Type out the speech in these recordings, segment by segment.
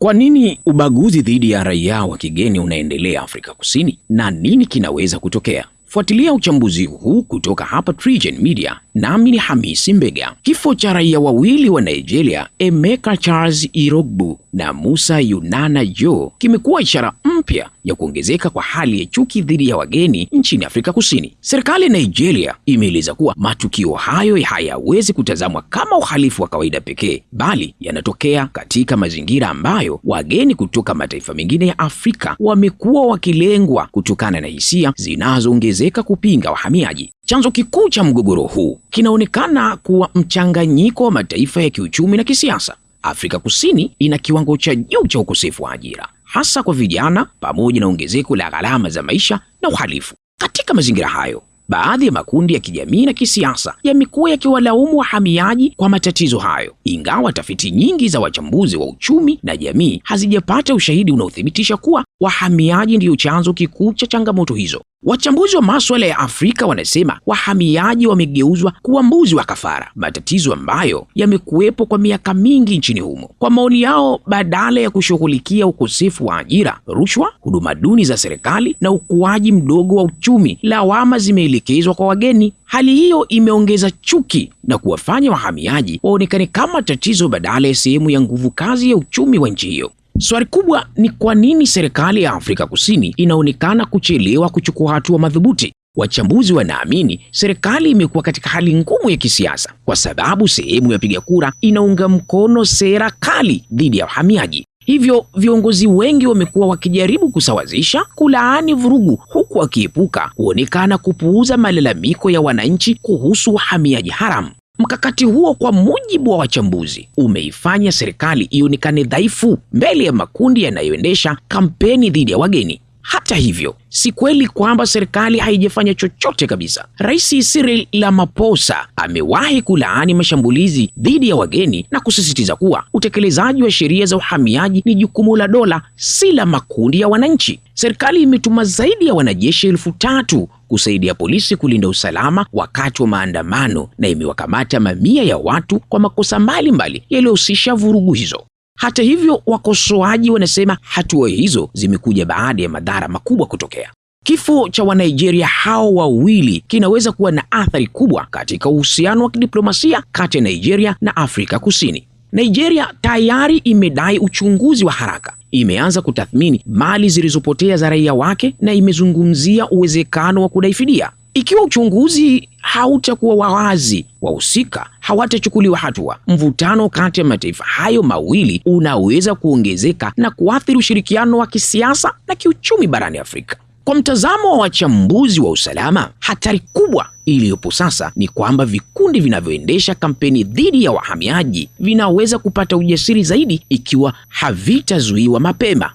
Kwa nini ubaguzi dhidi ya raia wa kigeni unaendelea Afrika Kusini na nini kinaweza kutokea? Fuatilia uchambuzi huu kutoka hapa TriGen Media, nami ni Hamisi Mbega. Kifo cha raia wawili wa Nigeria, Emeka Charles Irogbu na Musa Yunana Jo, kimekuwa ishara mpya ya kuongezeka kwa hali ya chuki dhidi ya wageni nchini Afrika Kusini. Serikali ya Nigeria imeeleza kuwa matukio hayo hayawezi kutazamwa kama uhalifu wa kawaida pekee, bali yanatokea katika mazingira ambayo wageni kutoka mataifa mengine ya Afrika wamekuwa wakilengwa kutokana na hisia zinazoongezeka kupinga wahamiaji. Chanzo kikuu cha mgogoro huu kinaonekana kuwa mchanganyiko wa mataifa ya kiuchumi na kisiasa. Afrika Kusini ina kiwango cha juu cha ukosefu wa ajira, hasa kwa vijana, pamoja na ongezeko la gharama za maisha na uhalifu. Katika mazingira hayo, baadhi ya makundi ya kijamii na kisiasa yamekuwa yakiwalaumu wahamiaji kwa matatizo hayo, ingawa tafiti nyingi za wachambuzi wa uchumi na jamii hazijapata ushahidi unaothibitisha kuwa wahamiaji ndiyo chanzo kikuu cha changamoto hizo. Wachambuzi wa masuala ya Afrika wanasema wahamiaji wamegeuzwa kuwa mbuzi wa kafara, matatizo ambayo yamekuwepo kwa miaka mingi nchini humo. Kwa maoni yao, badala ya kushughulikia ukosefu wa ajira, rushwa, huduma duni za serikali na ukuaji mdogo wa uchumi, lawama zimeelekezwa kwa wageni. Hali hiyo imeongeza chuki na kuwafanya wahamiaji waonekane kama tatizo badala ya sehemu ya nguvu kazi ya uchumi wa nchi hiyo. Swali kubwa ni kwa nini serikali ya Afrika Kusini inaonekana kuchelewa kuchukua hatua madhubuti? Wachambuzi wanaamini serikali imekuwa katika hali ngumu ya kisiasa kwa sababu sehemu ya wapiga kura inaunga mkono sera kali dhidi ya wahamiaji. Hivyo viongozi wengi wamekuwa wakijaribu kusawazisha, kulaani vurugu, huku wakiepuka kuonekana kupuuza malalamiko ya wananchi kuhusu wahamiaji haramu. Mkakati huo, kwa mujibu wa wachambuzi, umeifanya serikali ionekane dhaifu mbele ya makundi yanayoendesha kampeni dhidi ya wageni. Hata hivyo, si kweli kwamba serikali haijafanya chochote kabisa. Rais Cyril Ramaphosa amewahi kulaani mashambulizi dhidi ya wageni na kusisitiza kuwa utekelezaji wa sheria za uhamiaji ni jukumu la dola, si la makundi ya wananchi. Serikali imetuma zaidi ya wanajeshi 3,000 kusaidia polisi kulinda usalama wakati wa maandamano na imewakamata mamia ya watu kwa makosa mbalimbali yaliyohusisha vurugu hizo. Hata hivyo, wakosoaji wanasema hatua hizo zimekuja baada ya madhara makubwa kutokea. Kifo cha Wanigeria hao wawili kinaweza kuwa na athari kubwa katika uhusiano wa kidiplomasia kati ya Nigeria na Afrika Kusini. Nigeria tayari imedai uchunguzi wa haraka, imeanza kutathmini mali zilizopotea za raia wake na imezungumzia uwezekano wa kudai fidia. Ikiwa uchunguzi hautakuwa wazi, wahusika hawatachukuliwa hatua, mvutano kati ya mataifa hayo mawili unaweza kuongezeka na kuathiri ushirikiano wa kisiasa na kiuchumi barani Afrika. Kwa mtazamo wa wachambuzi wa usalama, hatari kubwa iliyopo sasa ni kwamba vikundi vinavyoendesha kampeni dhidi ya wahamiaji vinaweza kupata ujasiri zaidi ikiwa havitazuiwa mapema.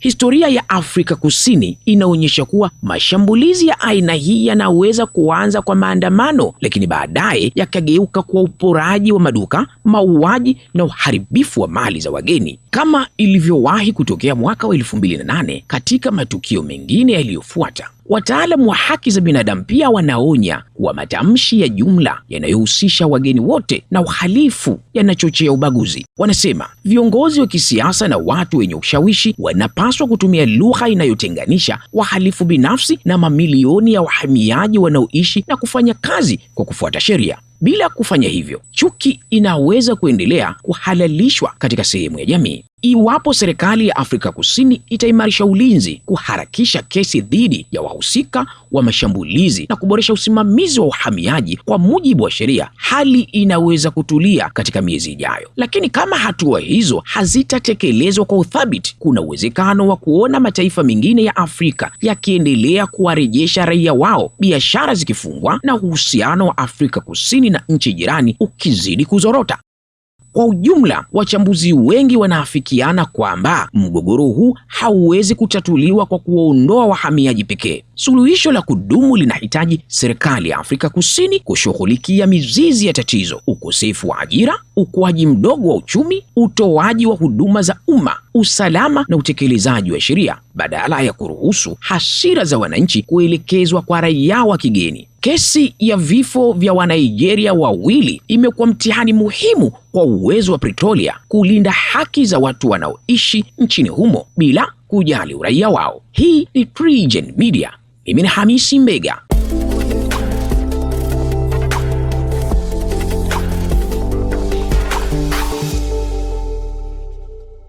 Historia ya Afrika Kusini inaonyesha kuwa mashambulizi ya aina hii yanaweza kuanza kwa maandamano, lakini baadaye yakageuka kwa uporaji wa maduka, mauaji na uharibifu wa mali za wageni, kama ilivyowahi kutokea mwaka wa 2008 katika matukio mengine yaliyofuata. Wataalamu wa haki za binadamu pia wanaonya kuwa matamshi ya jumla yanayohusisha wageni wote na uhalifu yanachochea ubaguzi. Wanasema viongozi wa kisiasa na watu wenye ushawishi wanapaswa kutumia lugha inayotenganisha wahalifu binafsi na mamilioni ya wahamiaji wanaoishi na kufanya kazi kwa kufuata sheria. Bila kufanya hivyo, chuki inaweza kuendelea kuhalalishwa katika sehemu ya jamii. Iwapo serikali ya Afrika Kusini itaimarisha ulinzi, kuharakisha kesi dhidi ya wahusika wa mashambulizi na kuboresha usimamizi wa uhamiaji kwa mujibu wa sheria, hali inaweza kutulia katika miezi ijayo. Lakini kama hatua hizo hazitatekelezwa kwa uthabiti, kuna uwezekano wa kuona mataifa mengine ya Afrika yakiendelea kuwarejesha raia wao, biashara zikifungwa na uhusiano wa Afrika Kusini na nchi jirani ukizidi kuzorota. Kwa ujumla, wachambuzi wengi wanaafikiana kwamba mgogoro huu hauwezi kutatuliwa kwa kuwaondoa wahamiaji pekee. Suluhisho la kudumu linahitaji serikali ya Afrika Kusini kushughulikia mizizi ya tatizo: ukosefu wa ajira, ukuaji mdogo wa uchumi, utoaji wa huduma za umma, usalama na utekelezaji wa sheria, badala ya kuruhusu hasira za wananchi kuelekezwa kwa raia wa kigeni. Kesi ya vifo vya Wanigeria wawili imekuwa mtihani muhimu kwa uwezo wa Pretoria kulinda haki za watu wanaoishi nchini humo bila kujali uraia wao. Hii ni TriGen Media. Mimi ni Hamisi Mbega.